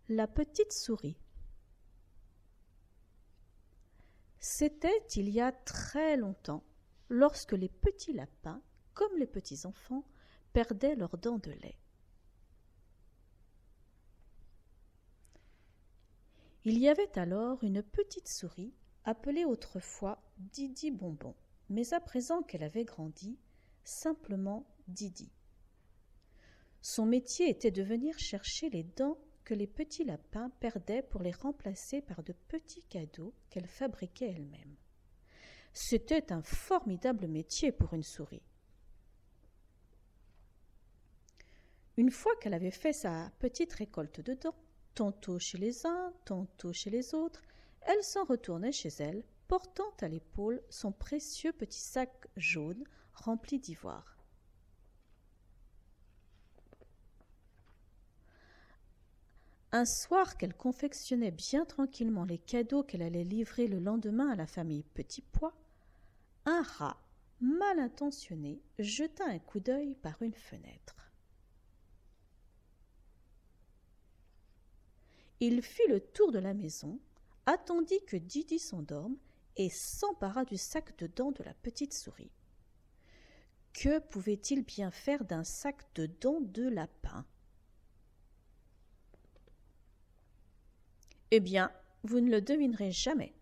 La petite souris. C'était il y a très longtemps, lorsque les petits lapins, comme les petits enfants, perdaient leurs dents de lait. Il y avait alors une petite souris, appelée autrefois Didi Bonbon, mais à présent qu'elle avait grandi, simplement Didi. Son métier était de venir chercher les dents que les petits lapins perdaient pour les remplacer par de petits cadeaux qu'elle fabriquait elle-même. C'était un formidable métier pour une souris. Une fois qu'elle avait fait sa petite récolte de dents, tantôt chez les uns, tantôt chez les autres, elle s'en retournait chez elle, portant à l'épaule son précieux petit sac jaune rempli d'ivoire. Un soir qu'elle confectionnait bien tranquillement les cadeaux qu'elle allait livrer le lendemain à la famille Petit Pois, un rat mal intentionné jeta un coup d'œil par une fenêtre. Il fit le tour de la maison, attendit que Didi s'endorme et s'empara du sac de dents de la petite souris. Que pouvait-il bien faire d'un sac de dents de lapin ? Eh bien, vous ne le devinerez jamais.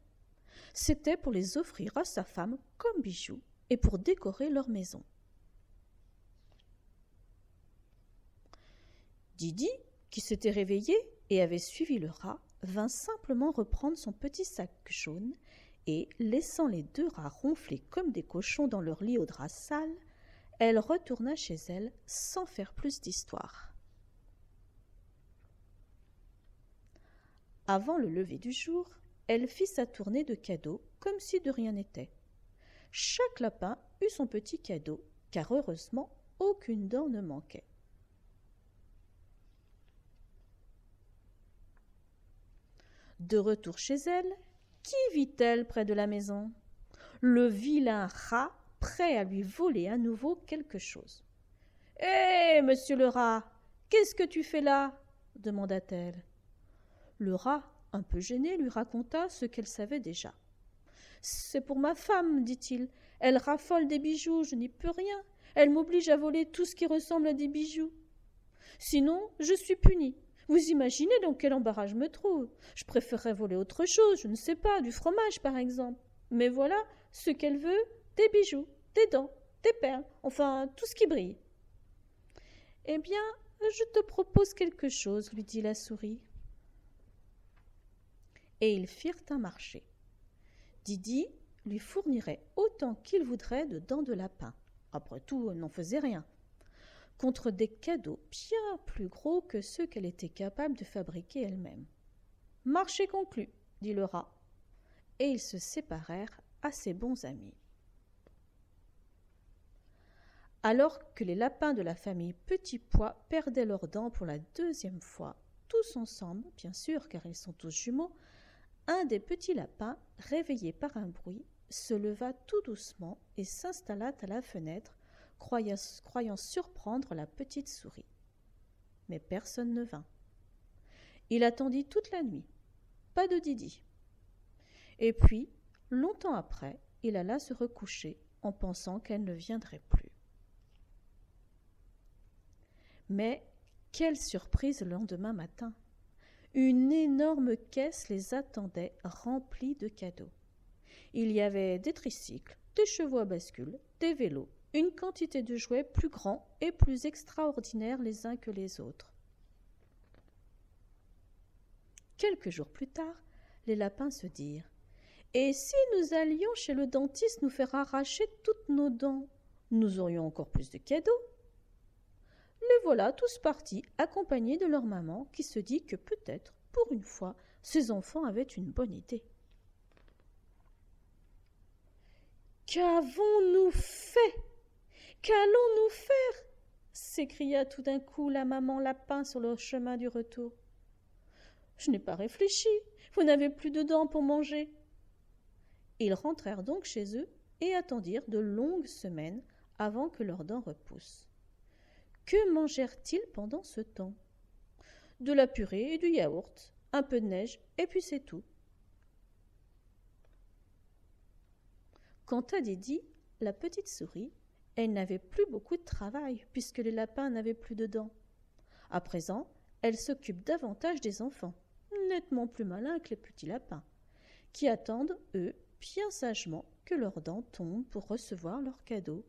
C'était pour les offrir à sa femme comme bijoux et pour décorer leur maison. Didi, qui s'était réveillé et avait suivi le rat, vint simplement reprendre son petit sac jaune et, laissant les deux rats ronfler comme des cochons dans leur lit au drap sale, elle retourna chez elle sans faire plus d'histoire. Avant le lever du jour, elle fit sa tournée de cadeaux comme si de rien n'était. Chaque lapin eut son petit cadeau, car heureusement, aucune dent ne manquait. De retour chez elle, qui vit-elle près de la maison ? Le vilain rat, prêt à lui voler à nouveau quelque chose. « Hé, monsieur le rat, qu'est-ce que tu fais là ?» demanda-t-elle. Le rat, un peu gêné, lui raconta ce qu'elle savait déjà. « C'est pour ma femme, dit-il. Elle raffole des bijoux, je n'y peux rien. Elle m'oblige à voler tout ce qui ressemble à des bijoux. Sinon, je suis punie. Vous imaginez dans quel embarras je me trouve. Je préférerais voler autre chose, je ne sais pas, du fromage par exemple. Mais voilà ce qu'elle veut, des bijoux, des dents, des perles, enfin tout ce qui brille. »« Eh bien, je te propose quelque chose, lui dit la souris. Et ils firent un marché. Didi lui fournirait autant qu'il voudrait de dents de lapin. Après tout, elle n'en faisait rien. Contre des cadeaux bien plus gros que ceux qu'elle était capable de fabriquer elle-même. « Marché conclu, » dit le rat. Et ils se séparèrent assez bons amis. Alors que les lapins de la famille Petit Pois perdaient leurs dents pour la deuxième fois, tous ensemble, bien sûr, car ils sont tous jumeaux, un des petits lapins, réveillé par un bruit, se leva tout doucement et s'installa à la fenêtre, croyant surprendre la petite souris. Mais personne ne vint. Il attendit toute la nuit. Pas de Didi. Et puis, longtemps après, il alla se recoucher en pensant qu'elle ne viendrait plus. Mais quelle surprise le lendemain matin! Une énorme caisse les attendait remplie de cadeaux. Il y avait des tricycles, des chevaux à bascule, des vélos, une quantité de jouets plus grands et plus extraordinaires les uns que les autres. Quelques jours plus tard, les lapins se dirent « Et si nous allions chez le dentiste nous faire arracher toutes nos dents, nous aurions encore plus de cadeaux ?» Les voilà tous partis, accompagnés de leur maman, qui se dit que peut-être, pour une fois, ses enfants avaient une bonne idée. « Qu'avons-nous fait ? Qu'allons-nous faire ?» s'écria tout d'un coup la maman lapin sur le chemin du retour. « Je n'ai pas réfléchi, vous n'avez plus de dents pour manger. » Ils rentrèrent donc chez eux et attendirent de longues semaines avant que leurs dents repoussent. Que mangèrent-ils pendant ce temps ? de la purée et du yaourt, un peu de neige, et puis c'est tout. Quant à Didi, la petite souris, elle n'avait plus beaucoup de travail puisque les lapins n'avaient plus de dents. À présent, elle s'occupe davantage des enfants, nettement plus malins que les petits lapins, qui attendent, eux, bien sagement que leurs dents tombent pour recevoir leurs cadeaux.